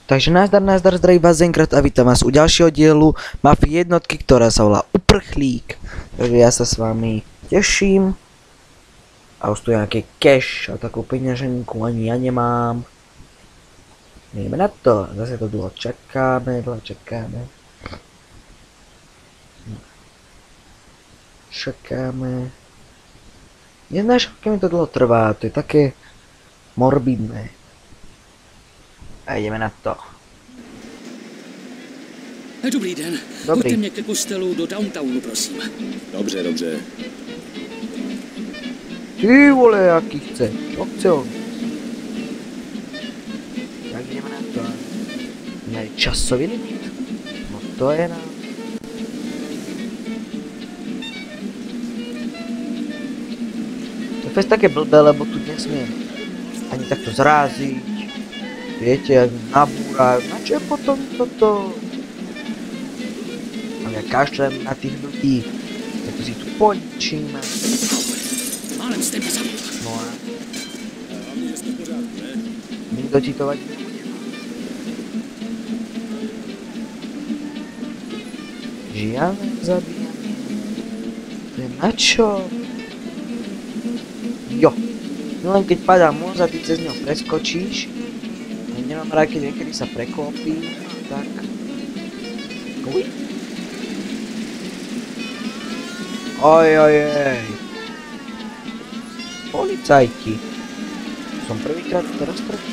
Takže nazdar, zdraví vás Zenkrát a vítam vás u ďalšieho dielu Mafie jednotky, ktorá sa volá Uprchlík. Takže ja sa s vami teším. A už tu je nejaký cash a takú peňaženku ani ja nemám. Ideme na to, zase to dlho čakáme. Neznáš, ako mi to dlho trvá, to je také morbidné. A ideme na to. Dobrý den. Dobrý. Pojďte mě ke kostelu do downtownu, prosím. Dobře, dobře. Ty vole, jaký chce. Čo chce on? Tak ideme na to. Je časový limit? No to je na... To je fest také blbé, lebo tu nesmiem ani takto zráziť. Viete, ak nabúrajú, na čo je potom toto? A ja kašlem na tých ľudí, tak si tu poničíme. Málem jste mě zabil. No a Hlavně, že jsme v pořádku, ne? nikto ti to vadí nebude. Žiadne zabíjanie. To je na čo? Jo. No len keď padá môz a ty cez ňo preskočíš, nemám rád, keď niekedy sa preklopí, tak... Uj. Ojojej. Policajti. Som prvýkrát teraz prvý.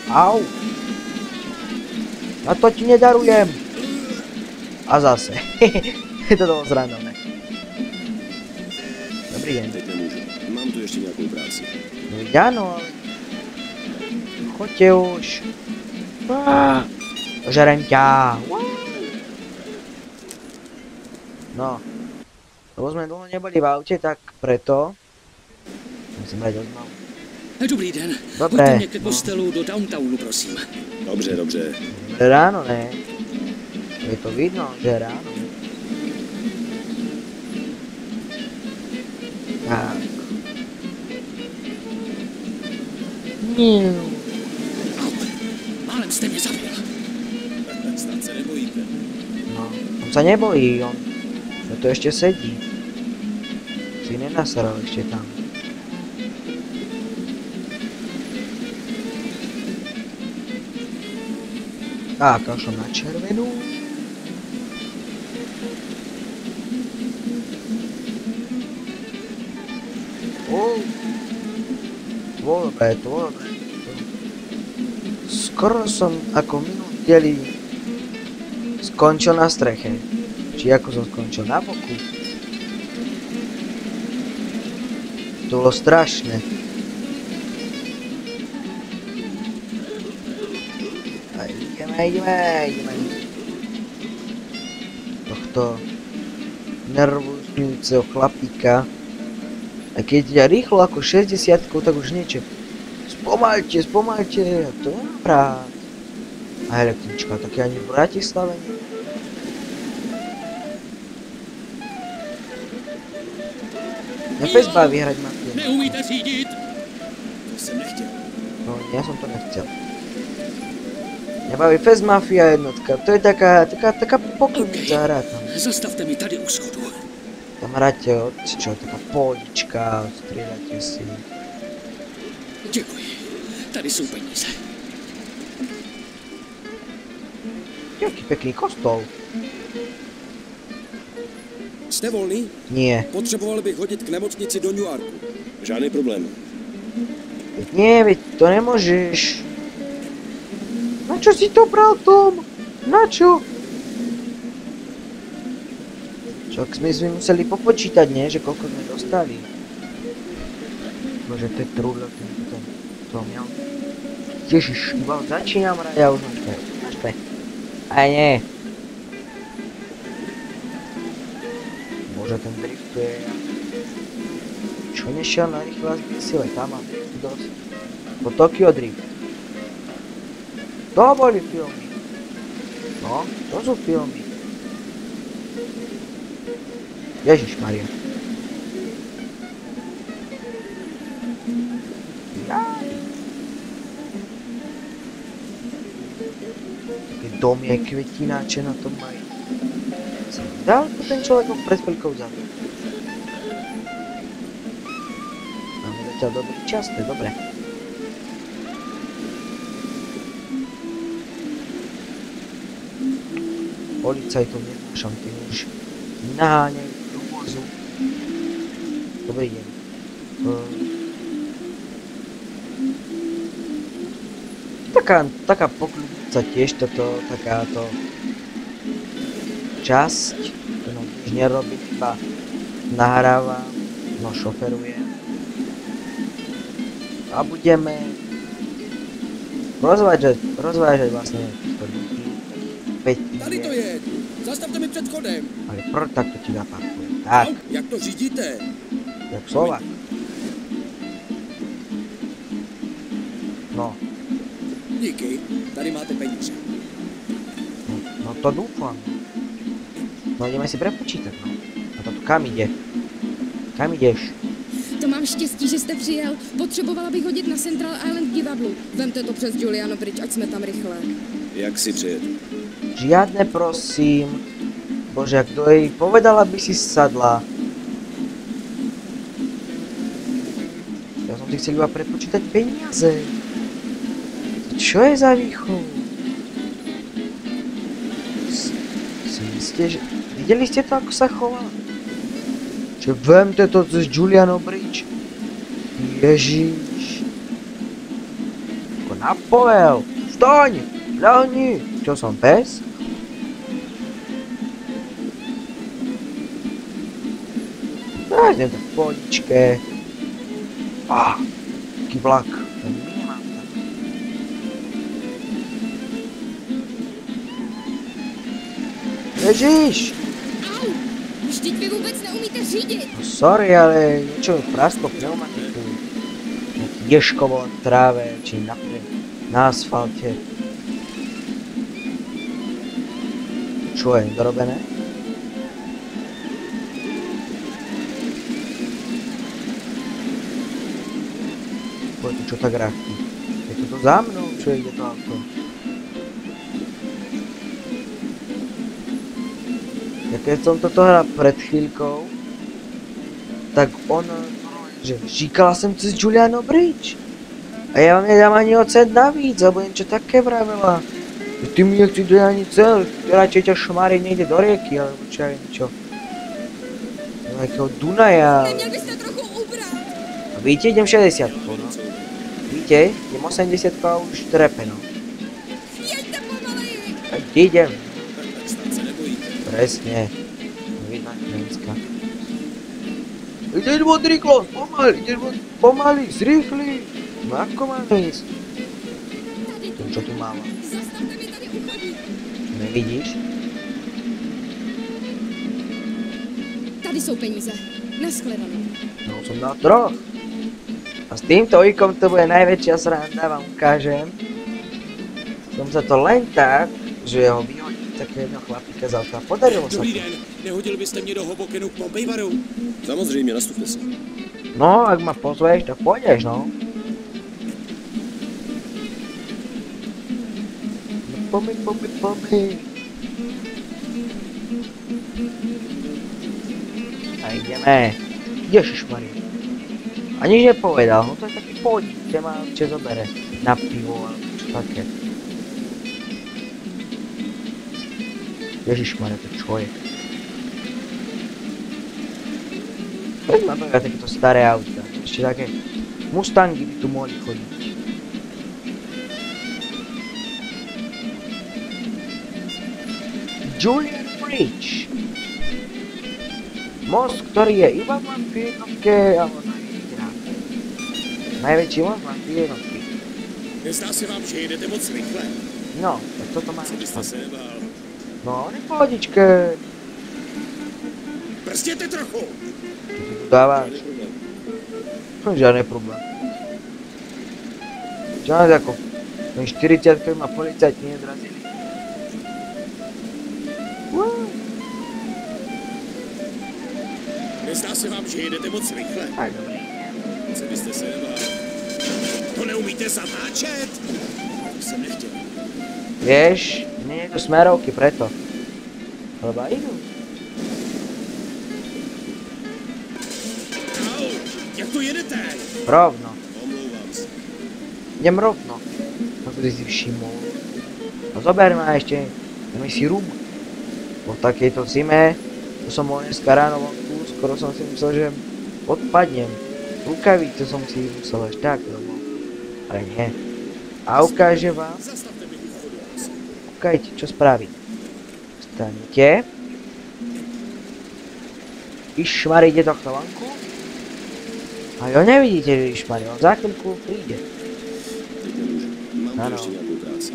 Au. Ja to ti nedarujem. A zase. Je to dolo zranové. Dobrý deň. Teď nemůžu. Mám tu ještě nějakou práci. No áno, ale... Choďte už. Žerem ťa. No. Lebo sme dlho neboli v aute, tak preto musím brať oznamu. Dobrý den. Dobré. Pojďte mě ke kostelu do downtownu, prosím. Dobře, dobře. Ráno, ne? Je to vidno, že ráno. Tak. Málem jste mě zabil. Snad se nebojíte. No, on sa nebojí, on to ešte sedí. Si nenasral ešte tam. Tak, kašlem na červenú. To bolo dobré. Skoro som ako minulý dieli skončil na streche. Či ako som skončil na boku. To bolo strašné. A ideme. Tohto nervózňujúceho chlapíka. A keď ide rýchlo ako 60-kou, tak už niečo. Spomaľte, to je rád. A električka, také ani v Bratislave nie. Mňa fest baví hrať Mafie. Neumíte řídit? To jsem nechtěl. No, ja som to nechcel. Mňa baví fest Mafia jednotka, to je taká poklidnica hra tam. Zastavte mi tady u schodu. Tam hráte čo, taká polička, strieľate si. Děkuji. Tady jsou peníze. Jaký pekný kostol. Jste volný? Nie. Potřeboval bych hodit k nemocnici do Newarku. Žádný problém. Nie, veď to nemôžeš. Na čo si to bral, Tom? Na čo? Čak sme si museli popočítať, nie? Že koľko sme dostali. Bože, to je trúdlo, to miel. Ježiš, iba začínam hrať a už našpe. Aj nie. Bože, ten driftuje. Čo nešiel na rýchle sile? Tam mám dosť. Po Tokyo Drift. To boli filmy. No, to sú filmy. Ježišmaria. Také domy, kvetináče na tom mají. Dal to ten človek ho pred chvíľkou zabil. Máme zatiaľ dobrý čas, to je dobré. Policajtov neznášam, tí už naháňajú do vozu. Dobrý deň. Taká pokľudnica tiež toto, takáto časť, ktorú už nerobím, iba nahrávam, no šoferujem. A budeme rozvážať vlastne to ľudí. Tady to je! Zastavte mi před chodem! Ale proč takto ti zaparkujem? Tak, Jak to řídíte? jak Slovák. No, Díky, tady máte peníze. no to dúfam. No ideme si prepočítať, no. A to kam ide? Kam ideš? To mám štěstí, že jste přijel. Potřebovala bych hodit na Central Island divadlu. Vemte to přes Juliano Bridge, ať jsme tam rychle. Jak si přijedu? Žiadne prosím. Bože, kto jej povedala, by si sadla. Ja som si chcel iba prepočítať peniaze. Čo je za výchov? Videli ste to, ako sa chová? Čo vemte to cez Juliano Bridge? Ježiš. Ako napovel. Vstaň! Ľahni! Čo som, pes? Idem tak v pohodičke. Taký vlak. Nemám tak. Ježiš! Au! Vždyť vy vůbec neumíte řídit. No sorry, ale niečo prasklo pneumatiku. Nejaký ješkovo na tráve, či na asfalte. Čo je dorobené? Poďte, čo tak rachty? Je to za mnou, čo ide to auto? Ja keď som toto hral pred chvíľkou, tak ona, že říkala som cez Juliano Bridge. A ja vám nedám ani ocet navíc, alebo niečo také vravela. Ty mi nechci dať ani cel, radšej ťa šmári niekde do rieky, alebo čo ja viem čo. Do nejakého Dunaja. Neměl byste trochu ubrat. A vidíte, idem 60, no. Vidíte, idem 80 a už trepe, no. Jeďte pomaleji. A kde idem? Tak snad se nebojíte. Presne. Vidno Nemecka. Ideš od rýchlosť, pomaly, zrýchli. No ako mám ísť? Tady tu. Čo tu mám? Zastavte mi tady u chodníku. Nevidíš? Tady jsou peníze. Nashledanou. No som na troch. A s týmto ojkom to bude najväčšia sranda, vám ukážem. Som sa to len tak, že ho vyhodí takého jedného chlapíka z auta. Podarilo sa Dobrý to. den, nehodil byste mě do Hobokenu k Pompejvaru? Samozřejmě, nastupte se. No, ak ma pozveš, tak pôjdeš, no. No poďme. A ideme. Ježišmarie. A nič nepovedal, no to je taký podnik, kde ma určite zobere na pivo alebo čo také. Ježišmarie, to čo je? Veď mám takéto staré auta, ešte také Mustangy by tu mohli chodiť. Julian Bridge. Most, ktorý je iba v jednotke a možno jediná. Najväčší most mám v jednotky. Nezdá se vám, že jedete moc rychle? No, tak toto má. Co byste se nebál? No, pohodičke. Brzděte trochu! Tu dáváš. Žiadny problém. Žiadny ako 40 ma policajti nezrazili. Nezdá se vám, že jedete moc rychle? Tak dobrý. Co byste se nebál? To neumíte zatáčet? To jsem nechtěl. Vieš, nie je tu smerovky, preto. Lebo idú. Au, jak to jedete? Rovno. Omlouvám se. Idem rovno. Ako ty si všimol. No zober ma ešte. Dáme si rum. Po takejto zime. To som bol dneska ráno vonku. Skoro som si myslel, že odpadnem. Rukavice som si musel až tak domov. Ale nie. A ukáže vám. Zastavte mi u vchodu, prosím. Kúkajte, čo spraví. Stanete. Išmar ide tohto vonku. A jo nevidíte, že Išmar, on za chvíľku príde. Teď nemůžu. Mám Ano. tu ještě nějakou práci.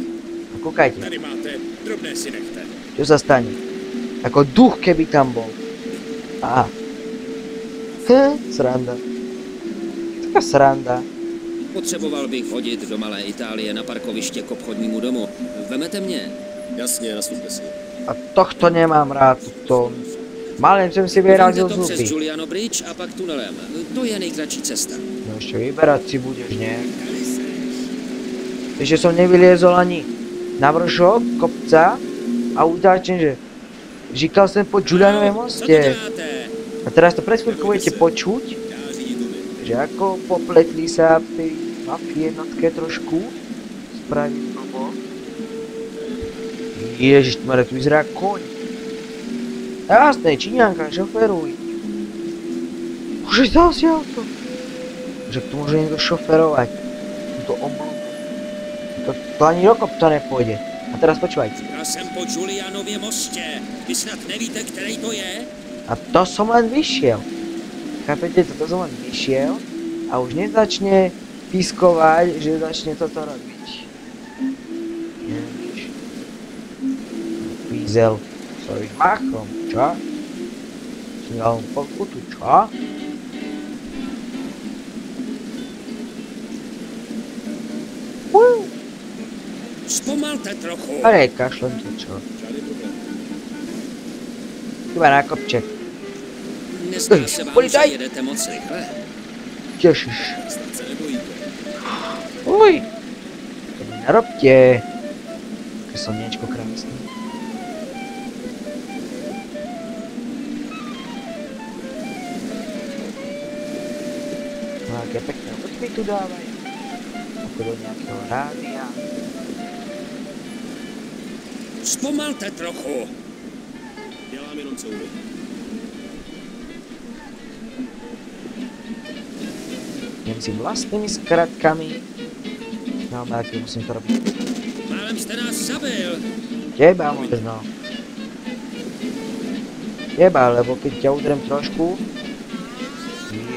A kúkajte, Tady máte, drobné si nechte. čo sa stane. Ako duch, keby tam bol. Aha. Sranda. Taká sranda. Potřeboval bych hodit do Malé Itálie na parkoviště k obchodnímu domu. Vemete mě? Jasně, naslušte si. A tohto nemám rád, to. Malým som si vyrazil Vezměte to přes zuby. Giuliano Bridge a pak tunelem. To je nejkratší cesta. No ešte vyberať si budeš, nie? Ešte som nevyliezol ani na vršok kopca a udáčem, že říkal som po Giulianovém Co to moste. děláte? A teraz to pred chvíľkou budete počuť, Já řídit umím. že ako popletli sa v tej mafii jednotke trošku. Spraví blbo. Ježišmarja, tu vyzerá koň. Jasné, Číňanka, šoferuj. Už dal si auto. Že tu môže niekto šoferovať. To omluvu. To ani do kopca nepôjde. A teraz počúvajte. Já jsem po Giulianově mostě. Vy snad nevíte, který to je? A to som len vyšiel. Chápete, toto som len vyšiel a už nezačne pískovať, že začne toto robiť. Ježiš. Pízel svojím machom, čo? Si dal mu pokutu, čo? Zpomalte trochu. Ale kašlem to, čo? Žádný problém. Chyba na kopček. Nezdá se vám, že Policaj! jedete moc rychle? Tešiš. Snad se nebojíte. Uj. To mi nerobte. Také slniečko krásne. No aké pekné hudby tu dávajú. Ako do nejakého rádia. Zpomalte trochu. Dělám jenom co umím. Idem si vlastnými skratkami. No, aký musím to robiť. Málem jste nás zabil. Teba možno. Teba, lebo keď ťa udrem trošku.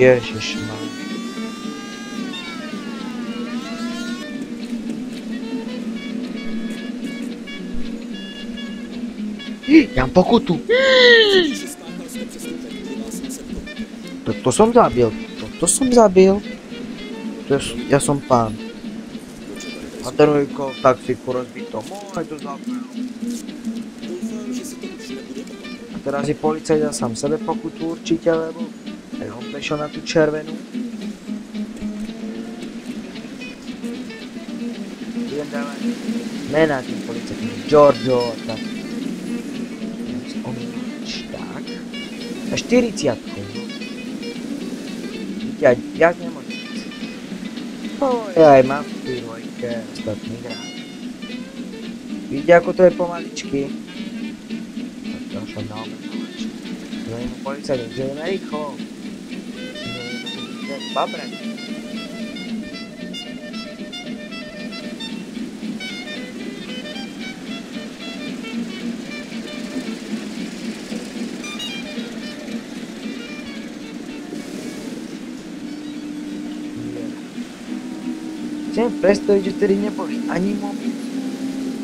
Ježišmar. Ja mám pokutu. Že spáchal jste přestupek, přihlásil se k tomu. To som zabil. To som zabil. Ja som pán. A trojko, taxíku rozbito. Môj to zabil. Doufám, že se to už nebude opakovat. A teraz je policajt dal sám sebe pokutu určite, lebo aj on prešiel na tú červenú. Budem dávať mená tým policajtom. Giorgio a tak. Tak. A 40. Ja nemôžem ísť. Aj mám v tej dvojke ostatný hráč. Vidíte, ako to je pomaličky? Tak to šlo na omenovač. Zvoním mu policajtom, že ideme rýchlo. Ideme babrať. Chcem predstaviť, že vtedy neboli ani mobil,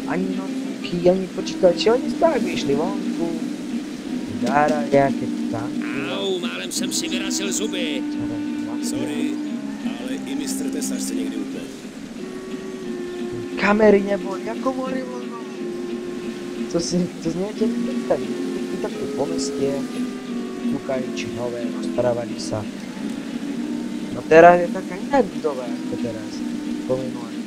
ani notebooky, ani počítači, oni tak vyšli vonku, zahrali nejaké tanky. Au, málem jsem si vyrazil zuby. Sorry, ale i mistr tesař se někdy utne. Kamery neboli, ako mohli voľno. To zniete predstaviť. I takto po meste, kúkajú nové, rozprávali sa. No teraz je taká iná budova ako teraz. Pomenúvaná.